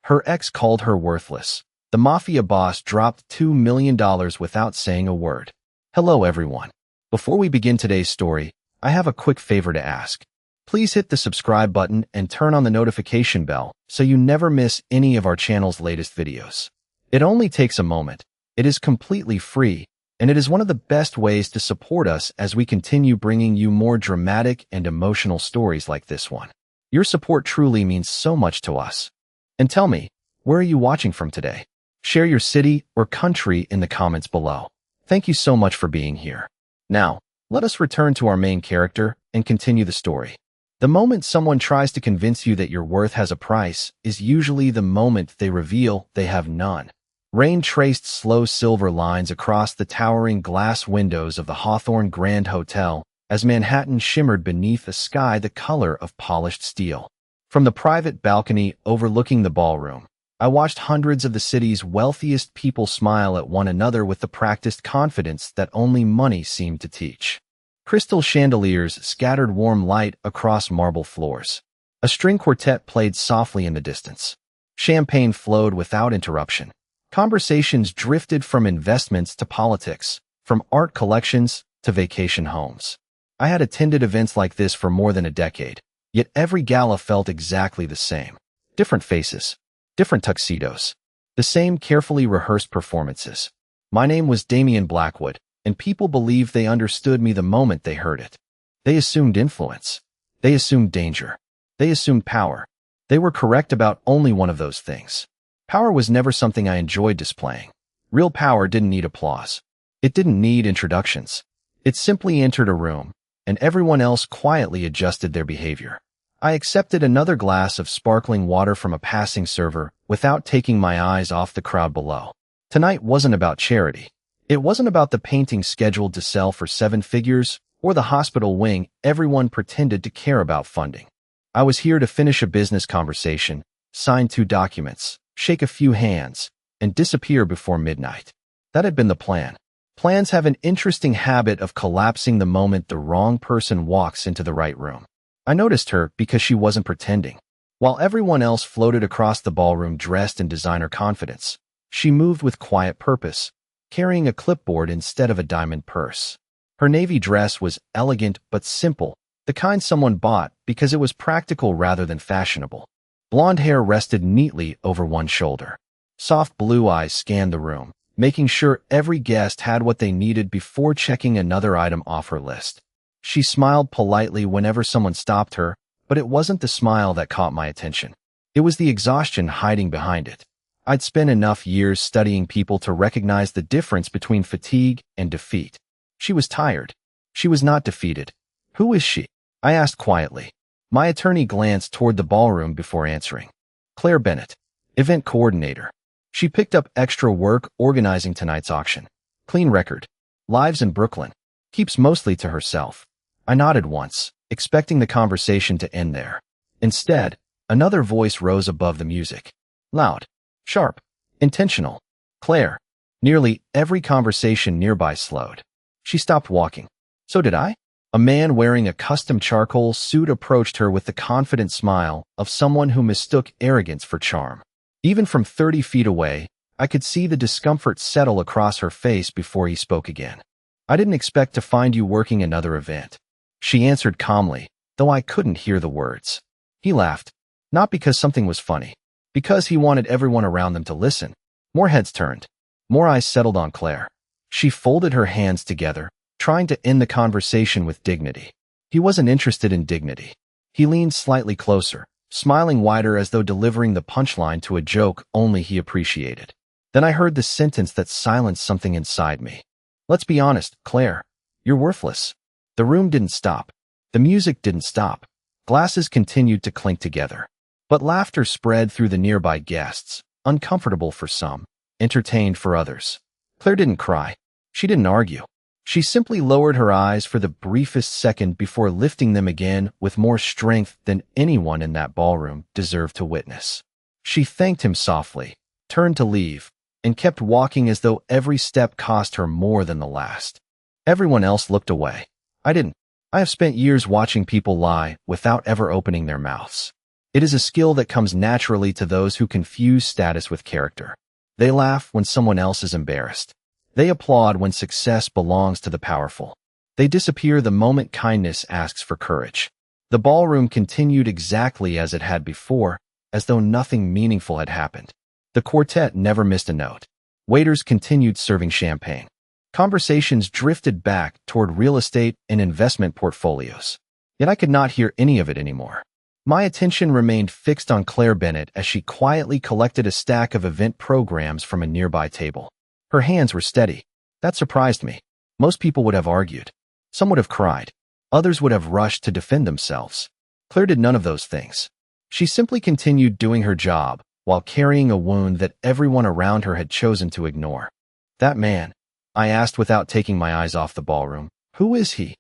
Her ex called her worthless. The Mafia Boss dropped $2 million without saying a word. Hello everyone. Before we begin today's story, I have a quick favor to ask. Please hit the subscribe button and turn on the notification bell so you never miss any of our channel's latest videos. It only takes a moment. It is completely free, and it is one of the best ways to support us as we continue bringing you more dramatic and emotional stories like this one. Your support truly means so much to us. And tell me, where are you watching from today? Share your city or country in the comments below. Thank you so much for being here. Now, let us return to our main character and continue the story. The moment someone tries to convince you that your worth has a price is usually the moment they reveal they have none. Rain traced slow silver lines across the towering glass windows of the Hawthorne Grand Hotel as Manhattan shimmered beneath a sky the color of polished steel. From the private balcony overlooking the ballroom, I watched hundreds of the city's wealthiest people smile at one another with the practiced confidence that only money seemed to teach. Crystal chandeliers scattered warm light across marble floors. A string quartet played softly in the distance. Champagne flowed without interruption. Conversations drifted from investments to politics, from art collections to vacation homes. I had attended events like this for more than a decade, yet every gala felt exactly the same. Different faces, different tuxedos, the same carefully rehearsed performances. My name was Damian Blackwood, and people believed they understood me the moment they heard it. They assumed influence. They assumed danger. They assumed power. They were correct about only one of those things. Power was never something I enjoyed displaying. Real power didn't need applause. It didn't need introductions. It simply entered a room, and everyone else quietly adjusted their behavior. I accepted another glass of sparkling water from a passing server without taking my eyes off the crowd below. Tonight wasn't about charity. It wasn't about the painting scheduled to sell for 7 figures or the hospital wing everyone pretended to care about funding. I was here to finish a business conversation, sign 2 documents, shake a few hands, and disappear before midnight. That had been the plan. Plans have an interesting habit of collapsing the moment the wrong person walks into the right room. I noticed her because she wasn't pretending. While everyone else floated across the ballroom dressed in designer confidence, she moved with quiet purpose, carrying a clipboard instead of a diamond purse. Her navy dress was elegant but simple, the kind someone bought because it was practical rather than fashionable. Blonde hair rested neatly over one shoulder. Soft blue eyes scanned the room, making sure every guest had what they needed before checking another item off her list. She smiled politely whenever someone stopped her, but it wasn't the smile that caught my attention. It was the exhaustion hiding behind it. I'd spent enough years studying people to recognize the difference between fatigue and defeat. She was tired. She was not defeated. Who is she? I asked quietly. My attorney glanced toward the ballroom before answering. Claire Bennett, event coordinator. She picked up extra work organizing tonight's auction. Clean record. Lives in Brooklyn. Keeps mostly to herself. I nodded once, expecting the conversation to end there. Instead, another voice rose above the music. Loud. Sharp. Intentional. Claire. Nearly every conversation nearby slowed. She stopped walking. So did I? A man wearing a custom charcoal suit approached her with the confident smile of someone who mistook arrogance for charm. Even from 30 feet away, I could see the discomfort settle across her face before he spoke again. I didn't expect to find you working another event. She answered calmly, though I couldn't hear the words. He laughed, not because something was funny, because he wanted everyone around them to listen. More heads turned. More eyes settled on Claire. She folded her hands together, trying to end the conversation with dignity. He wasn't interested in dignity. He leaned slightly closer, smiling wider as though delivering the punchline to a joke only he appreciated. Then I heard the sentence that silenced something inside me. Let's be honest, Claire. You're worthless. The room didn't stop. The music didn't stop. Glasses continued to clink together. But laughter spread through the nearby guests, uncomfortable for some, entertained for others. Claire didn't cry. She didn't argue. She simply lowered her eyes for the briefest second before lifting them again with more strength than anyone in that ballroom deserved to witness. She thanked him softly, turned to leave, and kept walking as though every step cost her more than the last. Everyone else looked away. I didn't. I have spent years watching people lie without ever opening their mouths. It is a skill that comes naturally to those who confuse status with character. They laugh when someone else is embarrassed. They applaud when success belongs to the powerful. They disappear the moment kindness asks for courage. The ballroom continued exactly as it had before, as though nothing meaningful had happened. The quartet never missed a note. Waiters continued serving champagne. Conversations drifted back toward real estate and investment portfolios. Yet I could not hear any of it anymore. My attention remained fixed on Claire Bennett as she quietly collected a stack of event programs from a nearby table. Her hands were steady. That surprised me. Most people would have argued. Some would have cried. Others would have rushed to defend themselves. Claire did none of those things. She simply continued doing her job while carrying a wound that everyone around her had chosen to ignore. That man, I asked without taking my eyes off the ballroom. Who is he?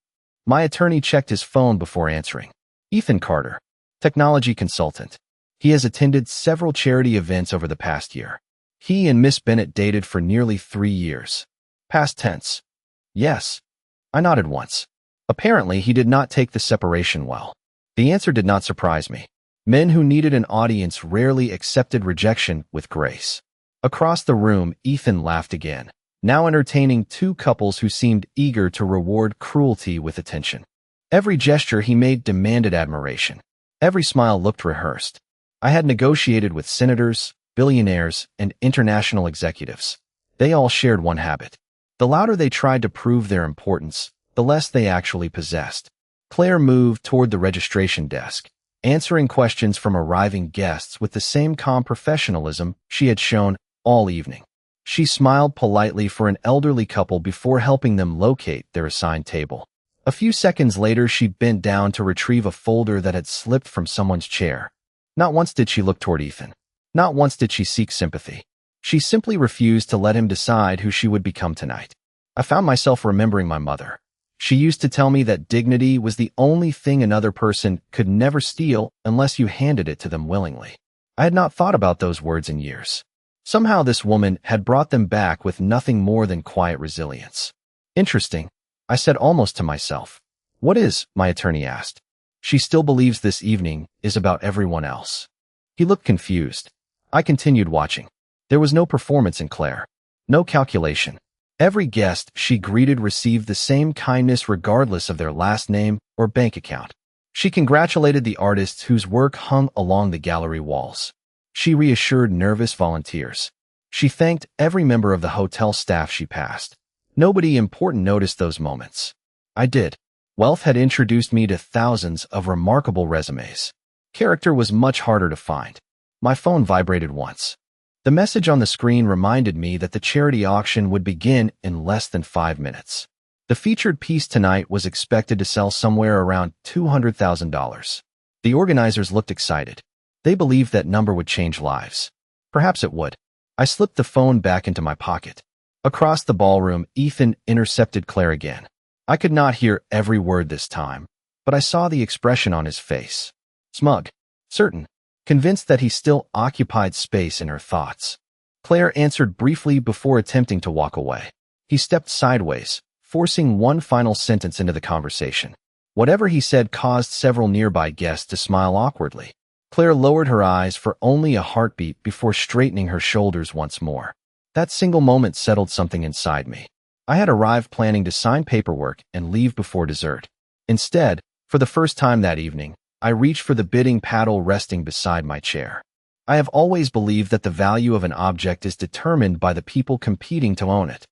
My attorney checked his phone before answering. Ethan Carter, technology consultant. He has attended several charity events over the past year. He and Miss Bennett dated for nearly 3 years. Past tense. Yes. I nodded once. Apparently, he did not take the separation well. The answer did not surprise me. Men who needed an audience rarely accepted rejection with grace. Across the room, Ethan laughed again, now entertaining 2 couples who seemed eager to reward cruelty with attention. Every gesture he made demanded admiration. Every smile looked rehearsed. I had negotiated with senators, billionaires, and international executives. They all shared one habit. The louder they tried to prove their importance, the less they actually possessed. Claire moved toward the registration desk, answering questions from arriving guests with the same calm professionalism she had shown all evening. She smiled politely for an elderly couple before helping them locate their assigned table. A few seconds later, she bent down to retrieve a folder that had slipped from someone's chair. Not once did she look toward Ethan. Not once did she seek sympathy. She simply refused to let him decide who she would become tonight. I found myself remembering my mother. She used to tell me that dignity was the only thing another person could never steal unless you handed it to them willingly. I had not thought about those words in years. Somehow this woman had brought them back with nothing more than quiet resilience. Interesting, I said almost to myself. What is, my attorney asked. She still believes this evening is about everyone else. He looked confused. I continued watching. There was no performance in Claire. No calculation. Every guest she greeted received the same kindness regardless of their last name or bank account. She congratulated the artists whose work hung along the gallery walls. She reassured nervous volunteers. She thanked every member of the hotel staff she passed. Nobody important noticed those moments. I did. Wealth had introduced me to thousands of remarkable resumes. Character was much harder to find. My phone vibrated once. The message on the screen reminded me that the charity auction would begin in less than 5 minutes. The featured piece tonight was expected to sell somewhere around $200,000. The organizers looked excited. They believed that number would change lives. Perhaps it would. I slipped the phone back into my pocket. Across the ballroom, Ethan intercepted Claire again. I could not hear every word this time, but I saw the expression on his face. Smug. Certain. Convinced that he still occupied space in her thoughts. Claire answered briefly before attempting to walk away. He stepped sideways, forcing one final sentence into the conversation. Whatever he said caused several nearby guests to smile awkwardly. Claire lowered her eyes for only a heartbeat before straightening her shoulders once more. That single moment settled something inside me. I had arrived planning to sign paperwork and leave before dessert. Instead, for the first time that evening, I reached for the bidding paddle resting beside my chair. I have always believed that the value of an object is determined by the people competing to own it.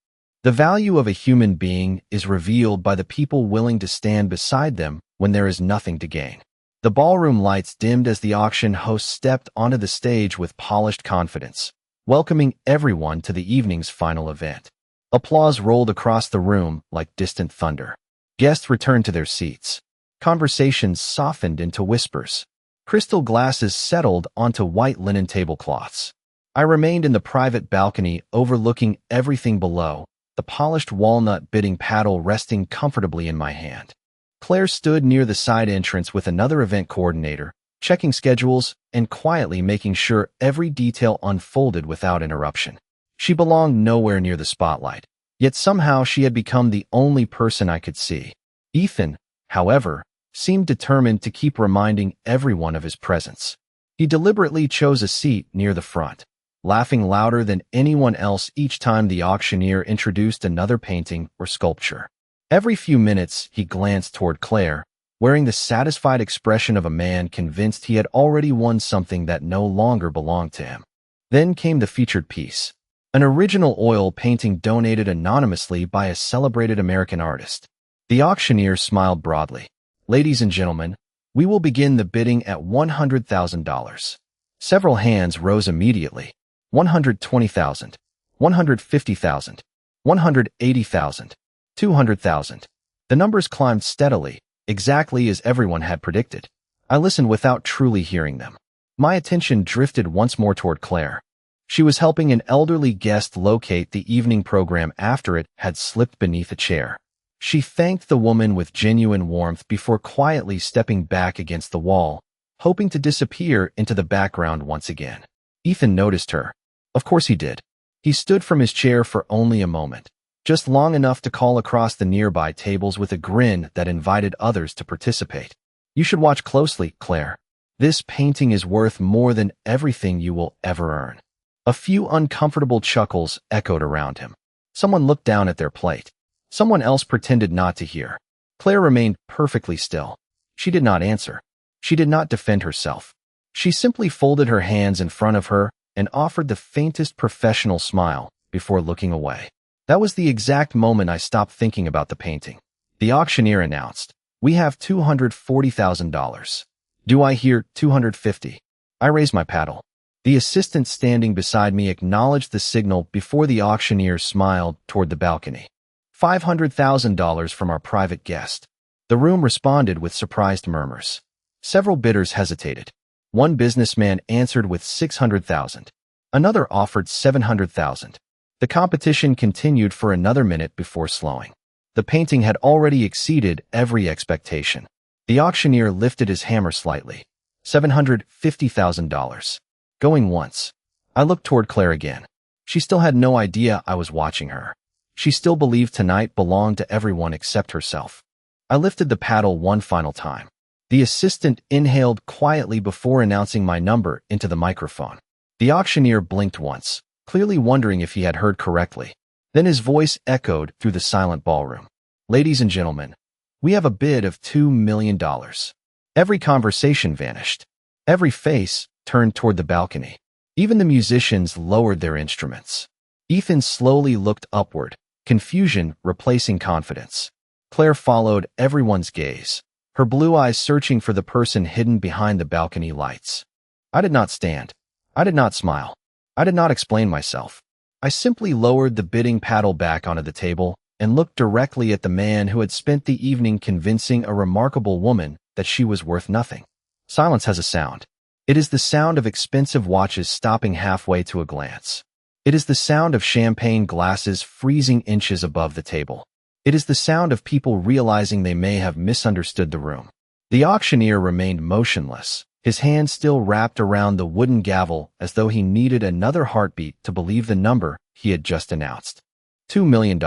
The value of a human being is revealed by the people willing to stand beside them when there is nothing to gain. The ballroom lights dimmed as the auction host stepped onto the stage with polished confidence, welcoming everyone to the evening's final event. Applause rolled across the room like distant thunder. Guests returned to their seats. Conversations softened into whispers. Crystal glasses settled onto white linen tablecloths. I remained in the private balcony overlooking everything below, the polished walnut bidding paddle resting comfortably in my hand. Claire stood near the side entrance with another event coordinator, checking schedules and quietly making sure every detail unfolded without interruption. She belonged nowhere near the spotlight, yet somehow she had become the only person I could see. Ethan, however, seemed determined to keep reminding everyone of his presence. He deliberately chose a seat near the front, laughing louder than anyone else each time the auctioneer introduced another painting or sculpture. Every few minutes, he glanced toward Claire, wearing the satisfied expression of a man convinced he had already won something that no longer belonged to him. Then came the featured piece, an original oil painting donated anonymously by a celebrated American artist. The auctioneer smiled broadly. "Ladies and gentlemen, we will begin the bidding at $100,000. Several hands rose immediately. 120,000, 150,000, 180,000, 200,000. The numbers climbed steadily, exactly as everyone had predicted. I listened without truly hearing them. My attention drifted once more toward Claire. She was helping an elderly guest locate the evening program after it had slipped beneath a chair. She thanked the woman with genuine warmth before quietly stepping back against the wall, hoping to disappear into the background once again. Ethan noticed her. Of course he did. He stood from his chair for only a moment, just long enough to call across the nearby tables with a grin that invited others to participate. "You should watch closely, Claire. This painting is worth more than everything you will ever earn." A few uncomfortable chuckles echoed around him. Someone looked down at their plate. Someone else pretended not to hear. Claire remained perfectly still. She did not answer. She did not defend herself. She simply folded her hands in front of her and offered the faintest professional smile before looking away. That was the exact moment I stopped thinking about the painting. The auctioneer announced, "We have $240,000. Do I hear 250? I raised my paddle. The assistant standing beside me acknowledged the signal before the auctioneer smiled toward the balcony. $500,000 from our private guest. The room responded with surprised murmurs. Several bidders hesitated. One businessman answered with $600,000. Another offered $700,000. The competition continued for another minute before slowing. The painting had already exceeded every expectation. The auctioneer lifted his hammer slightly. $750,000. Going once. I looked toward Claire again. She still had no idea I was watching her. She still believed tonight belonged to everyone except herself. I lifted the paddle one final time. The assistant inhaled quietly before announcing my number into the microphone. The auctioneer blinked once, clearly wondering if he had heard correctly. Then his voice echoed through the silent ballroom. "Ladies and gentlemen, we have a bid of $2 million. Every conversation vanished. Every face turned toward the balcony. Even the musicians lowered their instruments. Ethan slowly looked upward, confusion replacing confidence. Claire followed everyone's gaze, her blue eyes searching for the person hidden behind the balcony lights. I did not stand. I did not smile. I did not explain myself. I simply lowered the bidding paddle back onto the table and looked directly at the man who had spent the evening convincing a remarkable woman that she was worth nothing. Silence has a sound. It is the sound of expensive watches stopping halfway to a glance. It is the sound of champagne glasses freezing inches above the table. It is the sound of people realizing they may have misunderstood the room. The auctioneer remained motionless, his hand still wrapped around the wooden gavel as though he needed another heartbeat to believe the number he had just announced. $2 million.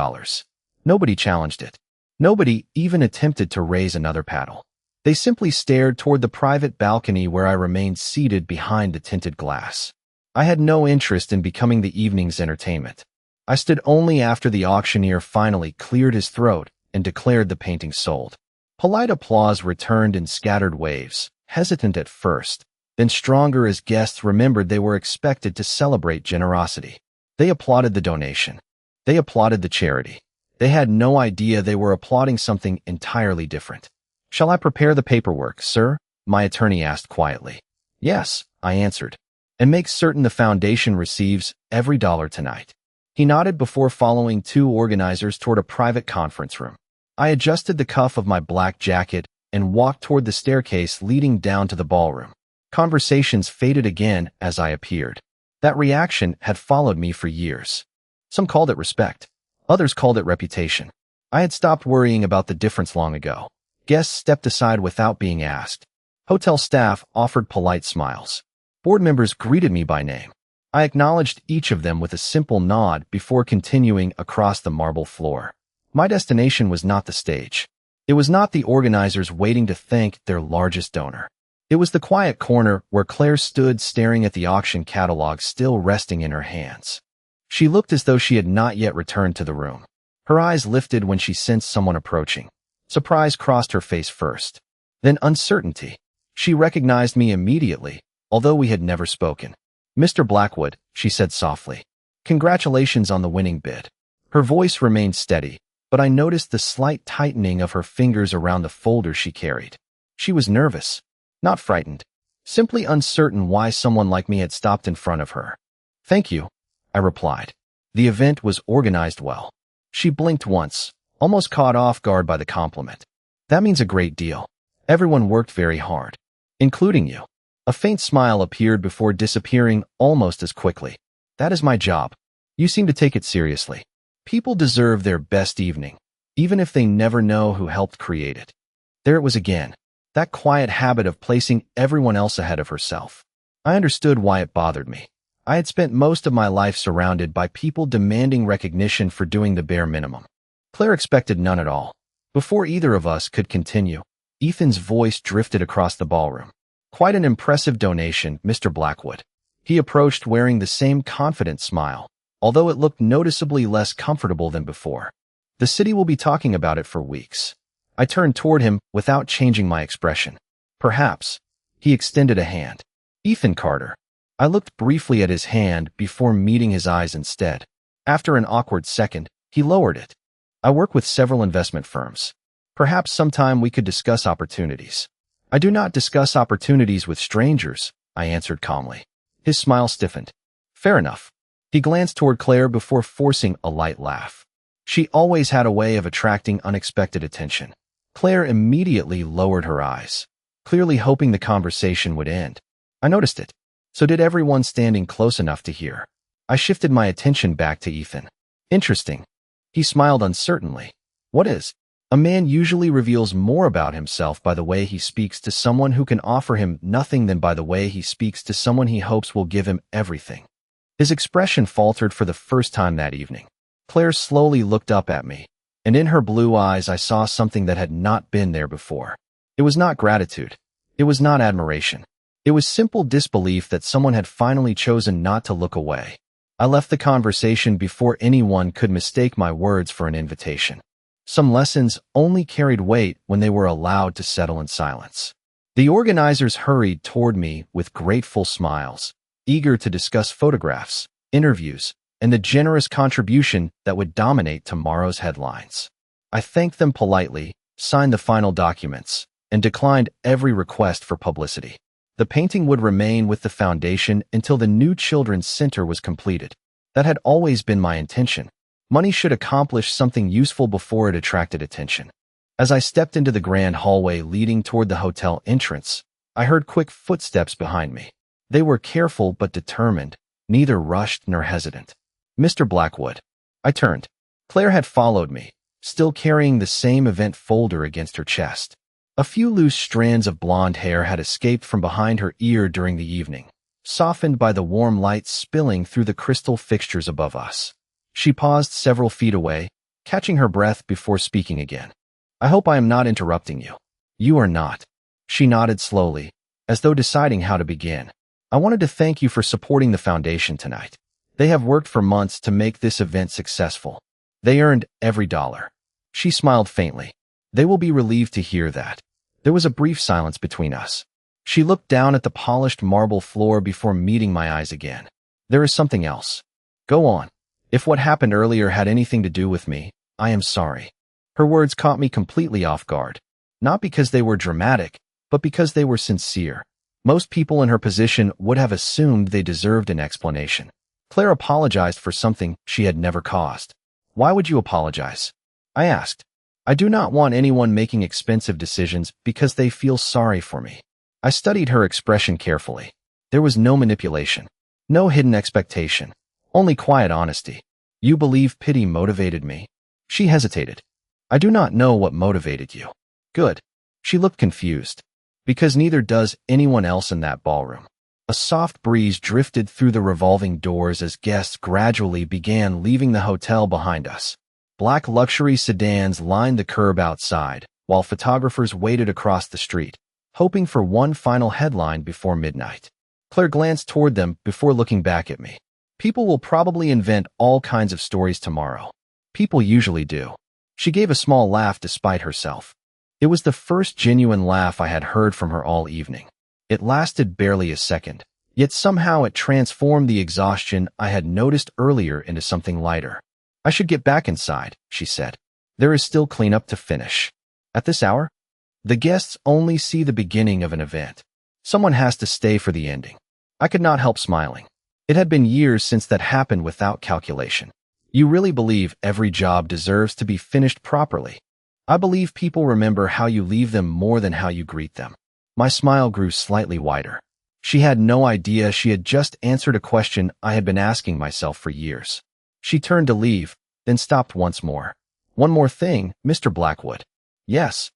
Nobody challenged it. Nobody even attempted to raise another paddle. They simply stared toward the private balcony where I remained seated behind the tinted glass. I had no interest in becoming the evening's entertainment. I stood only after the auctioneer finally cleared his throat and declared the painting sold. Polite applause returned in scattered waves, hesitant at first, then stronger as guests remembered they were expected to celebrate generosity. They applauded the donation. They applauded the charity. They had no idea they were applauding something entirely different. "Shall I prepare the paperwork, sir?" my attorney asked quietly. "Yes," I answered. "And make certain the foundation receives every dollar tonight." He nodded before following two organizers toward a private conference room. I adjusted the cuff of my black jacket and walked toward the staircase leading down to the ballroom. Conversations faded again as I appeared. That reaction had followed me for years. Some called it respect. Others called it reputation. I had stopped worrying about the difference long ago. Guests stepped aside without being asked. Hotel staff offered polite smiles. Board members greeted me by name. I acknowledged each of them with a simple nod before continuing across the marble floor. My destination was not the stage. It was not the organizers waiting to thank their largest donor. It was the quiet corner where Claire stood staring at the auction catalog still resting in her hands. She looked as though she had not yet returned to the room. Her eyes lifted when she sensed someone approaching. Surprise crossed her face first, then uncertainty. She recognized me immediately, although we had never spoken. "Mr. Blackwood," she said softly. "Congratulations on the winning bid." Her voice remained steady, but I noticed the slight tightening of her fingers around the folder she carried. She was nervous, not frightened, simply uncertain why someone like me had stopped in front of her. "Thank you," I replied. "The event was organized well." She blinked once, almost caught off guard by the compliment. "That means a great deal. Everyone worked very hard, including you." A faint smile appeared before disappearing almost as quickly. "That is my job. You seem to take it seriously. People deserve their best evening, even if they never know who helped create it." There it was again, that quiet habit of placing everyone else ahead of herself. I understood why it bothered me. I had spent most of my life surrounded by people demanding recognition for doing the bare minimum. Claire expected none at all. Before either of us could continue, Ethan's voice drifted across the ballroom. "Quite an impressive donation, Mr. Blackwood." He approached wearing the same confident smile, although it looked noticeably less comfortable than before. "The city will be talking about it for weeks." I turned toward him without changing my expression. "Perhaps." He extended a hand. "Ethan Carter." I looked briefly at his hand before meeting his eyes instead. After an awkward second, he lowered it. "I work with several investment firms. Perhaps sometime we could discuss opportunities." "I do not discuss opportunities with strangers," I answered calmly. His smile stiffened. "Fair enough." He glanced toward Claire before forcing a light laugh. She always had a way of attracting unexpected attention. Claire immediately lowered her eyes, clearly hoping the conversation would end. I noticed it. So did everyone standing close enough to hear. I shifted my attention back to Ethan. "Interesting." He smiled uncertainly. "What is?" A man usually reveals more about himself by the way he speaks to someone who can offer him nothing than by the way he speaks to someone he hopes will give him everything. His expression faltered for the first time that evening. Claire slowly looked up at me, and in her blue eyes I saw something that had not been there before. It was not gratitude. It was not admiration. It was simple disbelief that someone had finally chosen not to look away. I left the conversation before anyone could mistake my words for an invitation. Some lessons only carried weight when they were allowed to settle in silence. The organizers hurried toward me with grateful smiles, eager to discuss photographs, interviews, and the generous contribution that would dominate tomorrow's headlines. I thanked them politely, signed the final documents, and declined every request for publicity. The painting would remain with the foundation until the new children's center was completed. That had always been my intention. Money should accomplish something useful before it attracted attention. As I stepped into the grand hallway leading toward the hotel entrance, I heard quick footsteps behind me. They were careful but determined, neither rushed nor hesitant. "Mr. Blackwood." I turned. Claire had followed me, still carrying the same event folder against her chest. A few loose strands of blonde hair had escaped from behind her ear during the evening, softened by the warm light spilling through the crystal fixtures above us. She paused several feet away, catching her breath before speaking again. "I hope I am not interrupting you." "You are not." She nodded slowly, as though deciding how to begin. "I wanted to thank you for supporting the foundation tonight. They have worked for months to make this event successful. They earned every dollar." She smiled faintly. "They will be relieved to hear that." There was a brief silence between us. She looked down at the polished marble floor before meeting my eyes again. "There is something else." "Go on." "If what happened earlier had anything to do with me, I am sorry." Her words caught me completely off guard. Not because they were dramatic, but because they were sincere. Most people in her position would have assumed they deserved an explanation. Claire apologized for something she had never caused. "Why would you apologize?" I asked. "I do not want anyone making expensive decisions because they feel sorry for me." I studied her expression carefully. There was no manipulation, no hidden expectation, only quiet honesty. "You believe pity motivated me?" She hesitated. "I do not know what motivated you." "Good." She looked confused. "Because neither does anyone else in that ballroom." A soft breeze drifted through the revolving doors as guests gradually began leaving the hotel behind us. Black luxury sedans lined the curb outside, while photographers waited across the street, hoping for one final headline before midnight. Claire glanced toward them before looking back at me. People will probably invent all kinds of stories tomorrow. People usually do. She gave a small laugh despite herself. It was the first genuine laugh I had heard from her all evening. It lasted barely a second, yet somehow it transformed the exhaustion I had noticed earlier into something lighter. I should get back inside, she said. There is still cleanup to finish. At this hour? The guests only see the beginning of an event. Someone has to stay for the ending. I could not help smiling. It had been years since that happened without calculation. You really believe every job deserves to be finished properly. I believe people remember how you leave them more than how you greet them. My smile grew slightly wider. She had no idea she had just answered a question I had been asking myself for years. She turned to leave, then stopped once more. One more thing, Mr. Blackwood. Yes.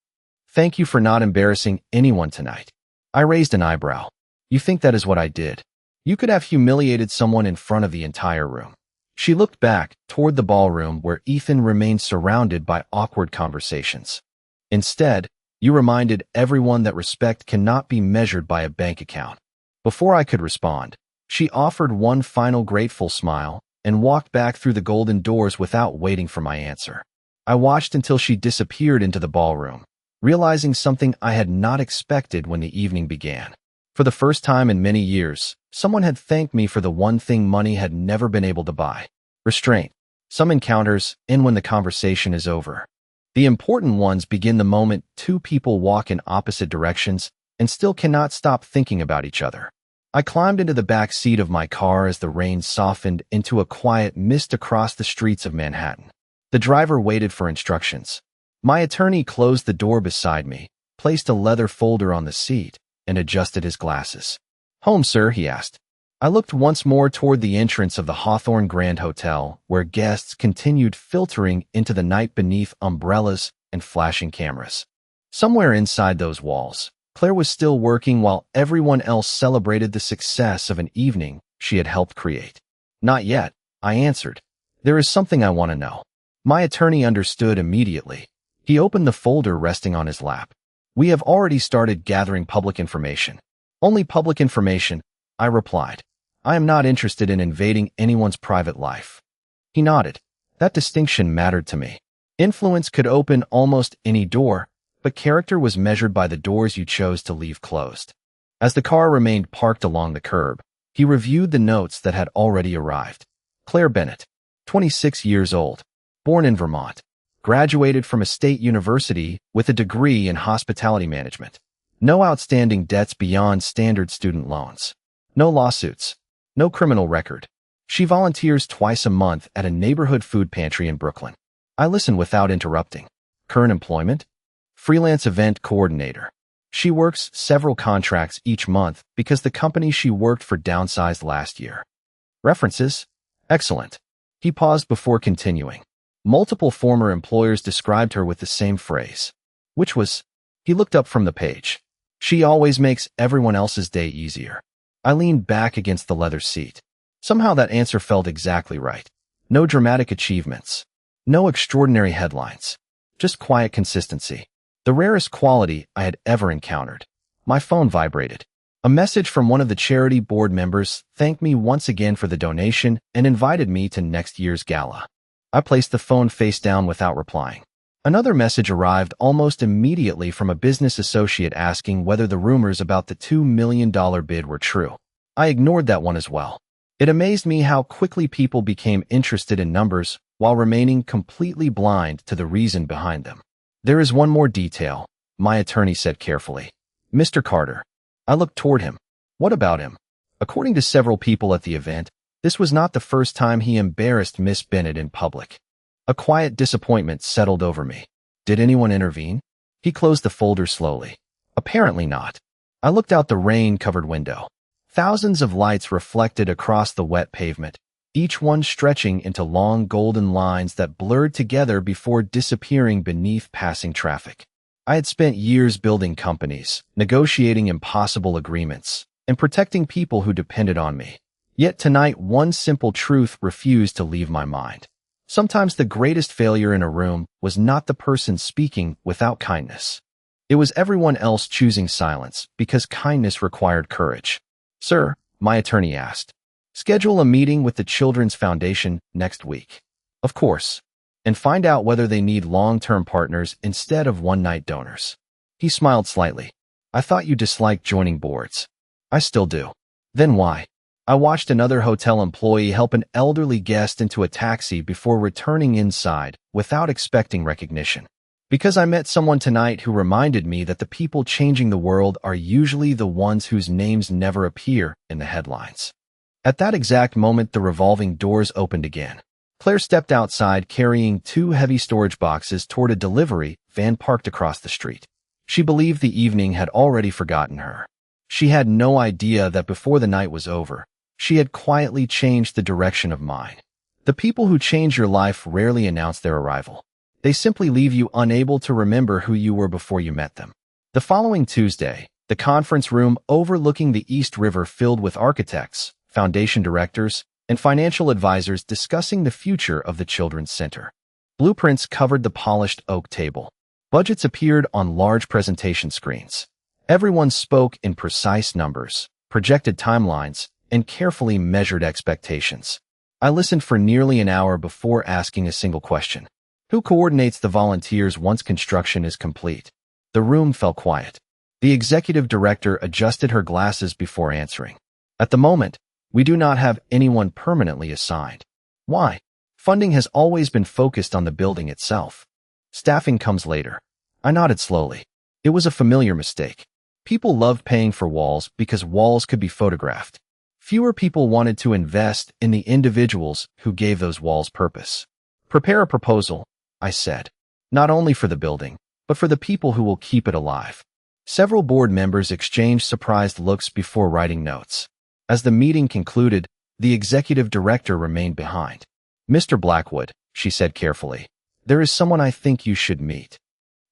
Thank you for not embarrassing anyone tonight. I raised an eyebrow. You think that is what I did? You could have humiliated someone in front of the entire room. She looked back toward the ballroom where Ethan remained surrounded by awkward conversations. Instead, you reminded everyone that respect cannot be measured by a bank account. Before I could respond, she offered one final grateful smile and walked back through the golden doors without waiting for my answer. I watched until she disappeared into the ballroom, realizing something I had not expected when the evening began. For the first time in many years, someone had thanked me for the one thing money had never been able to buy. Restraint. Some encounters end when the conversation is over. The important ones begin the moment two people walk in opposite directions and still cannot stop thinking about each other. I climbed into the back seat of my car as the rain softened into a quiet mist across the streets of Manhattan. The driver waited for instructions. My attorney closed the door beside me, placed a leather folder on the seat, and adjusted his glasses. "Home, sir?" he asked. I looked once more toward the entrance of the Hawthorne Grand Hotel, where guests continued filtering into the night beneath umbrellas and flashing cameras. Somewhere inside those walls, Claire was still working while everyone else celebrated the success of an evening she had helped create. "Not yet," I answered. "There is something I want to know." My attorney understood immediately. He opened the folder resting on his lap. "We have already started gathering public information." "Only public information," I replied. "I am not interested in invading anyone's private life." He nodded. That distinction mattered to me. Influence could open almost any door, but character was measured by the doors you chose to leave closed. As the car remained parked along the curb, he reviewed the notes that had already arrived. Claire Bennett, 26 years old, born in Vermont, graduated from a state university with a degree in hospitality management. No outstanding debts beyond standard student loans. No lawsuits. No criminal record. She volunteers twice a month at a neighborhood food pantry in Brooklyn. I listen without interrupting. Current employment? Freelance event coordinator. She works several contracts each month because the company she worked for downsized last year. References? Excellent. He paused before continuing. Multiple former employers described her with the same phrase. Which was? He looked up from the page. She always makes everyone else's day easier. I leaned back against the leather seat. Somehow that answer felt exactly right. No dramatic achievements. No extraordinary headlines. Just quiet consistency. The rarest quality I had ever encountered. My phone vibrated. A message from one of the charity board members thanked me once again for the donation and invited me to next year's gala. I placed the phone face down without replying. Another message arrived almost immediately from a business associate asking whether the rumors about the $2 million bid were true. I ignored that one as well. It amazed me how quickly people became interested in numbers while remaining completely blind to the reason behind them. "There is one more detail," my attorney said carefully. "Mr. Carter." I looked toward him. "What about him?" According to several people at the event, this was not the first time he embarrassed Miss Bennett in public. A quiet disappointment settled over me. Did anyone intervene? He closed the folder slowly. Apparently not. I looked out the rain-covered window. Thousands of lights reflected across the wet pavement, each one stretching into long golden lines that blurred together before disappearing beneath passing traffic. I had spent years building companies, negotiating impossible agreements, and protecting people who depended on me. Yet tonight, one simple truth refused to leave my mind. Sometimes the greatest failure in a room was not the person speaking without kindness. It was everyone else choosing silence because kindness required courage. Sir, my attorney asked, schedule a meeting with the Children's Foundation next week. Of course. And find out whether they need long-term partners instead of one-night donors. He smiled slightly. I thought you disliked joining boards. I still do. Then why? I watched another hotel employee help an elderly guest into a taxi before returning inside without expecting recognition. Because I met someone tonight who reminded me that the people changing the world are usually the ones whose names never appear in the headlines. At that exact moment, the revolving doors opened again. Claire stepped outside carrying 2 heavy storage boxes toward a delivery van parked across the street. She believed the evening had already forgotten her. She had no idea that before the night was over, she had quietly changed the direction of mine. The people who change your life rarely announce their arrival. They simply leave you unable to remember who you were before you met them. The following Tuesday, the conference room overlooking the East River filled with architects, foundation directors, and financial advisors discussing the future of the Children's Center. Blueprints covered the polished oak table. Budgets appeared on large presentation screens. Everyone spoke in precise numbers, projected timelines, and carefully measured expectations. I listened for nearly an hour before asking a single question. Who coordinates the volunteers once construction is complete? The room fell quiet. The executive director adjusted her glasses before answering. At the moment, we do not have anyone permanently assigned. Why? Funding has always been focused on the building itself. Staffing comes later. I nodded slowly. It was a familiar mistake. People loved paying for walls because walls could be photographed. Fewer people wanted to invest in the individuals who gave those walls purpose. Prepare a proposal, I said. Not only for the building, but for the people who will keep it alive. Several board members exchanged surprised looks before writing notes. As the meeting concluded, the executive director remained behind. Mr. Blackwood, she said carefully, there is someone I think you should meet.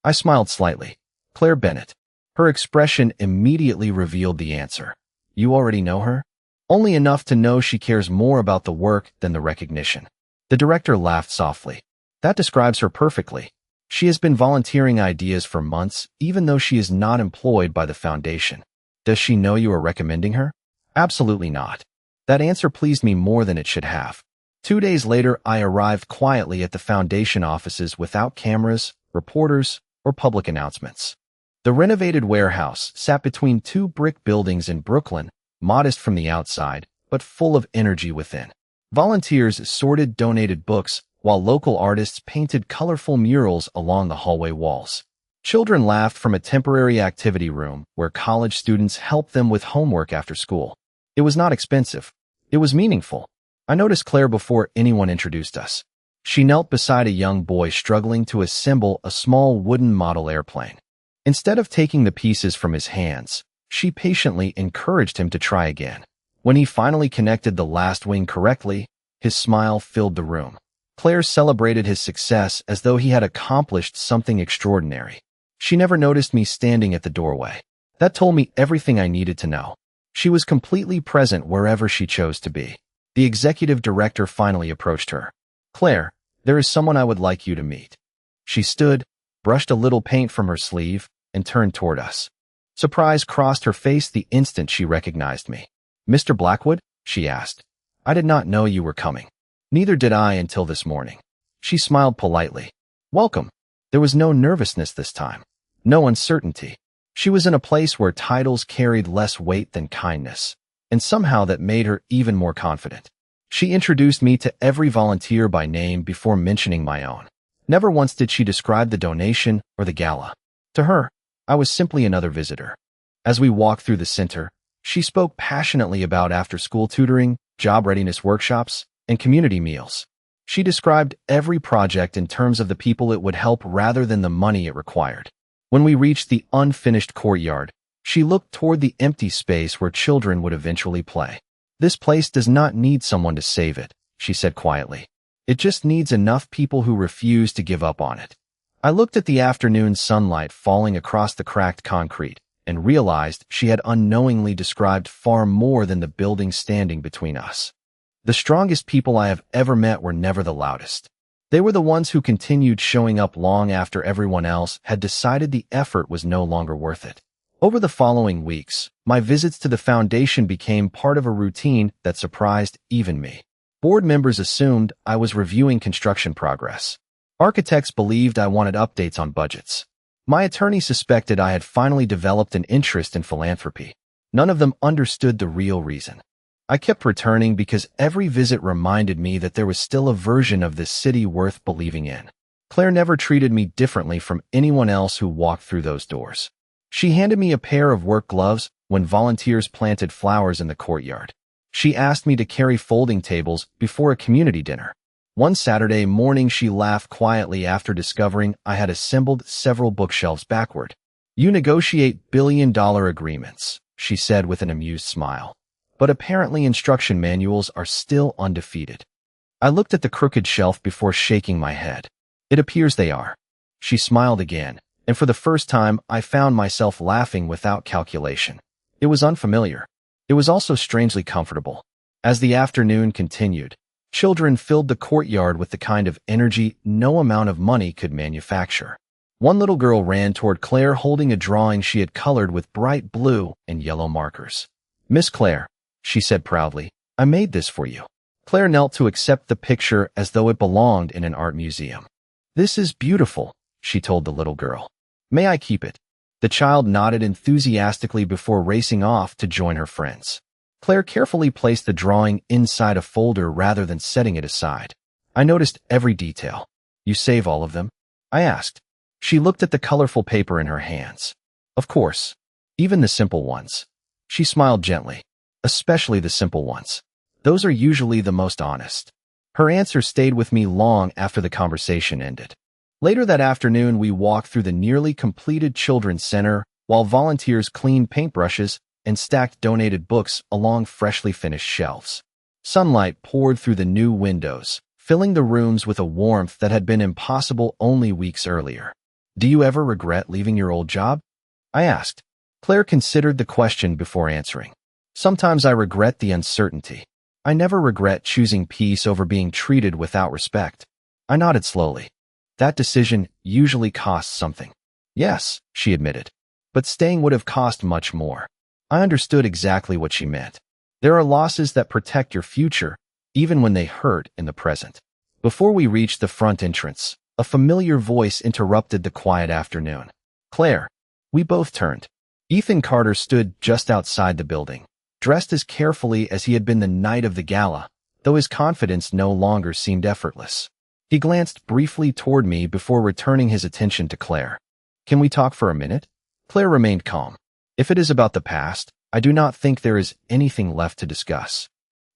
I smiled slightly. Claire Bennett. Her expression immediately revealed the answer. You already know her? Only enough to know she cares more about the work than the recognition. The director laughed softly. That describes her perfectly. She has been volunteering ideas for months, even though she is not employed by the foundation. Does she know you are recommending her? Absolutely not. That answer pleased me more than it should have. 2 days later, I arrived quietly at the foundation offices without cameras, reporters, or public announcements. The renovated warehouse sat between 2 brick buildings in Brooklyn, modest from the outside, but full of energy within. Volunteers sorted donated books, while local artists painted colorful murals along the hallway walls. Children laughed from a temporary activity room where college students helped them with homework after school. It was not expensive. It was meaningful. I noticed Claire before anyone introduced us. She knelt beside a young boy struggling to assemble a small wooden model airplane. Instead of taking the pieces from his hands, she patiently encouraged him to try again. When he finally connected the last wing correctly, his smile filled the room. Claire celebrated his success as though he had accomplished something extraordinary. She never noticed me standing at the doorway. That told me everything I needed to know. She was completely present wherever she chose to be. The executive director finally approached her. Claire, there is someone I would like you to meet. She stood, brushed a little paint from her sleeve, and turned toward us. Surprise crossed her face the instant she recognized me. Mr. Blackwood? She asked. I did not know you were coming. Neither did I until this morning. She smiled politely. Welcome. There was no nervousness this time. No uncertainty. She was in a place where titles carried less weight than kindness, and somehow that made her even more confident. She introduced me to every volunteer by name before mentioning my own. Never once did she describe the donation or the gala. To her, I was simply another visitor. As we walked through the center, she spoke passionately about after-school tutoring, job readiness workshops, and community meals. She described every project in terms of the people it would help rather than the money it required. When we reached the unfinished courtyard, she looked toward the empty space where children would eventually play. This place does not need someone to save it, she said quietly. It just needs enough people who refuse to give up on it. I looked at the afternoon sunlight falling across the cracked concrete and realized she had unknowingly described far more than the building standing between us. The strongest people I have ever met were never the loudest. They were the ones who continued showing up long after everyone else had decided the effort was no longer worth it. Over the following weeks, my visits to the foundation became part of a routine that surprised even me. Board members assumed I was reviewing construction progress. Architects believed I wanted updates on budgets. My attorney suspected I had finally developed an interest in philanthropy. None of them understood the real reason. I kept returning because every visit reminded me that there was still a version of this city worth believing in. Claire never treated me differently from anyone else who walked through those doors. She handed me a pair of work gloves when volunteers planted flowers in the courtyard. She asked me to carry folding tables before a community dinner. One Saturday morning, she laughed quietly after discovering I had assembled several bookshelves backward. "You negotiate billion-dollar agreements," she said with an amused smile. "But apparently instruction manuals are still undefeated." I looked at the crooked shelf before shaking my head. "It appears they are." She smiled again, and for the first time I found myself laughing without calculation. It was unfamiliar. It was also strangely comfortable. As the afternoon continued, children filled the courtyard with the kind of energy no amount of money could manufacture. One little girl ran toward Claire holding a drawing she had colored with bright blue and yellow markers. "Miss Claire," she said proudly, "I made this for you." Claire knelt to accept the picture as though it belonged in an art museum. "This is beautiful," she told the little girl. "May I keep it?" The child nodded enthusiastically before racing off to join her friends. Claire carefully placed the drawing inside a folder rather than setting it aside. I noticed every detail. "You save all of them?" I asked. She looked at the colorful paper in her hands. "Of course. Even the simple ones." She smiled gently. "Especially the simple ones. Those are usually the most honest." Her answer stayed with me long after the conversation ended. Later that afternoon, we walked through the nearly completed children's center while volunteers cleaned paintbrushes and stacked donated books along freshly finished shelves. Sunlight poured through the new windows, filling the rooms with a warmth that had been impossible only weeks earlier. "Do you ever regret leaving your old job?" I asked. Claire considered the question before answering. "Sometimes I regret the uncertainty. I never regret choosing peace over being treated without respect." I nodded slowly. "That decision usually costs something." "Yes," she admitted. "But staying would have cost much more." I understood exactly what she meant. There are losses that protect your future, even when they hurt in the present. Before we reached the front entrance, a familiar voice interrupted the quiet afternoon. "Claire." We both turned. Ethan Carter stood just outside the building, dressed as carefully as he had been the night of the gala, though his confidence no longer seemed effortless. He glanced briefly toward me before returning his attention to Claire. "Can we talk for a minute?" Claire remained calm. "If it is about the past, I do not think there is anything left to discuss."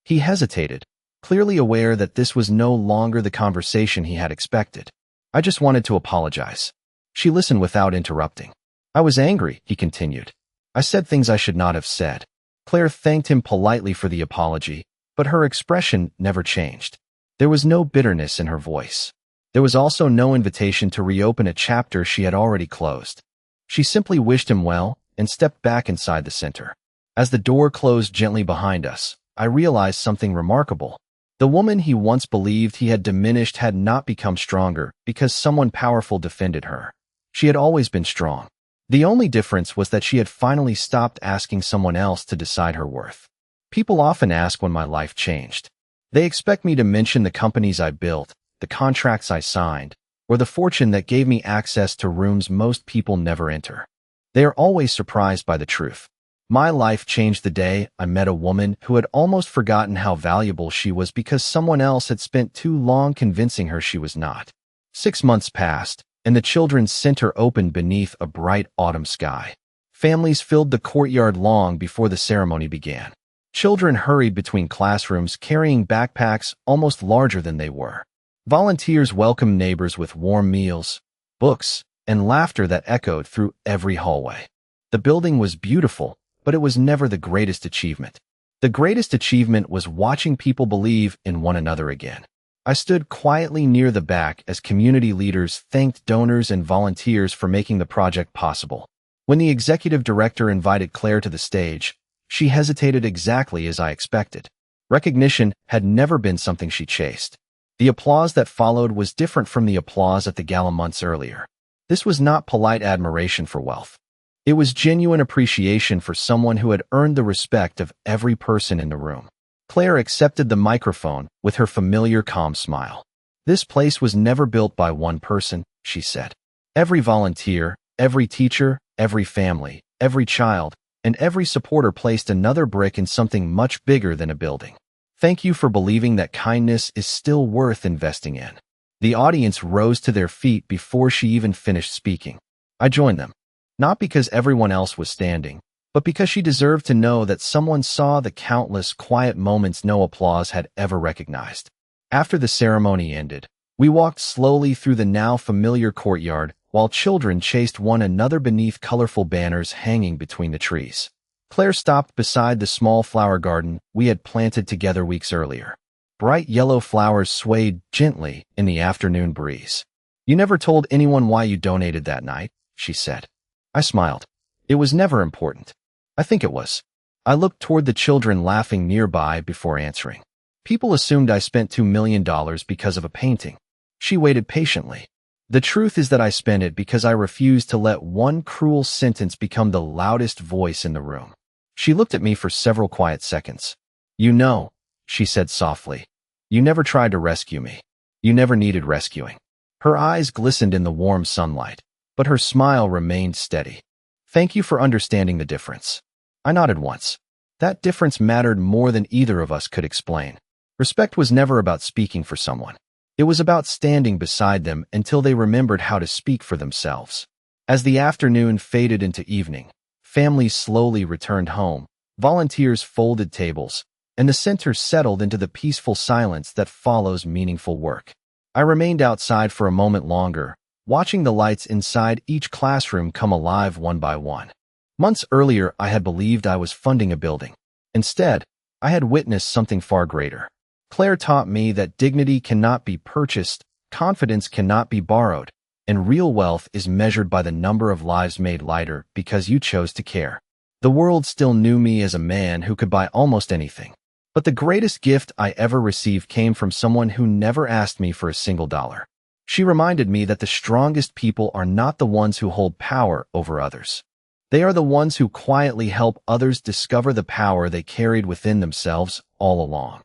He hesitated, clearly aware that this was no longer the conversation he had expected. "I just wanted to apologize." She listened without interrupting. "I was angry," he continued. "I said things I should not have said." Claire thanked him politely for the apology, but her expression never changed. There was no bitterness in her voice. There was also no invitation to reopen a chapter she had already closed. She simply wished him well and stepped back inside the center. As the door closed gently behind us, I realized something remarkable. The woman he once believed he had diminished had not become stronger because someone powerful defended her. She had always been strong. The only difference was that she had finally stopped asking someone else to decide her worth. People often ask when my life changed. They expect me to mention the companies I built, the contracts I signed, or the fortune that gave me access to rooms most people never enter. They are always surprised by the truth. My life changed the day I met a woman who had almost forgotten how valuable she was because someone else had spent too long convincing her she was not. 6 months passed, and the children's center opened beneath a bright autumn sky. Families filled the courtyard long before the ceremony began. Children hurried between classrooms carrying backpacks almost larger than they were. Volunteers welcomed neighbors with warm meals, books, and laughter that echoed through every hallway. The building was beautiful, but it was never the greatest achievement. The greatest achievement was watching people believe in one another again. I stood quietly near the back as community leaders thanked donors and volunteers for making the project possible. When the executive director invited Claire to the stage, she hesitated exactly as I expected. Recognition had never been something she chased. The applause that followed was different from the applause at the gala months earlier. This was not polite admiration for wealth. It was genuine appreciation for someone who had earned the respect of every person in the room. Claire accepted the microphone with her familiar calm smile. "This place was never built by one person," she said. "Every volunteer, every teacher, every family, every child, and every supporter placed another brick in something much bigger than a building. Thank you for believing that kindness is still worth investing in." The audience rose to their feet before she even finished speaking. I joined them. Not because everyone else was standing, but because she deserved to know that someone saw the countless quiet moments no applause had ever recognized. After the ceremony ended, we walked slowly through the now familiar courtyard while children chased one another beneath colorful banners hanging between the trees. Claire stopped beside the small flower garden we had planted together weeks earlier. Bright yellow flowers swayed gently in the afternoon breeze. "You never told anyone why you donated that night," she said. I smiled. "It was never important." "I think it was." I looked toward the children laughing nearby before answering. "People assumed I spent $2 million because of a painting." She waited patiently. "The truth is that I spent it because I refused to let one cruel sentence become the loudest voice in the room." She looked at me for several quiet seconds. "You know," she said softly, "you never tried to rescue me. You never needed rescuing." Her eyes glistened in the warm sunlight, but her smile remained steady. "Thank you for understanding the difference." I nodded once. That difference mattered more than either of us could explain. Respect was never about speaking for someone. It was about standing beside them until they remembered how to speak for themselves. As the afternoon faded into evening, families slowly returned home, volunteers folded tables, and the center settled into the peaceful silence that follows meaningful work. I remained outside for a moment longer, watching the lights inside each classroom come alive one by one. Months earlier, I had believed I was funding a building. Instead, I had witnessed something far greater. Claire taught me that dignity cannot be purchased, confidence cannot be borrowed, and real wealth is measured by the number of lives made lighter because you chose to care. The world still knew me as a man who could buy almost anything. But the greatest gift I ever received came from someone who never asked me for a single dollar. She reminded me that the strongest people are not the ones who hold power over others. They are the ones who quietly help others discover the power they carried within themselves all along.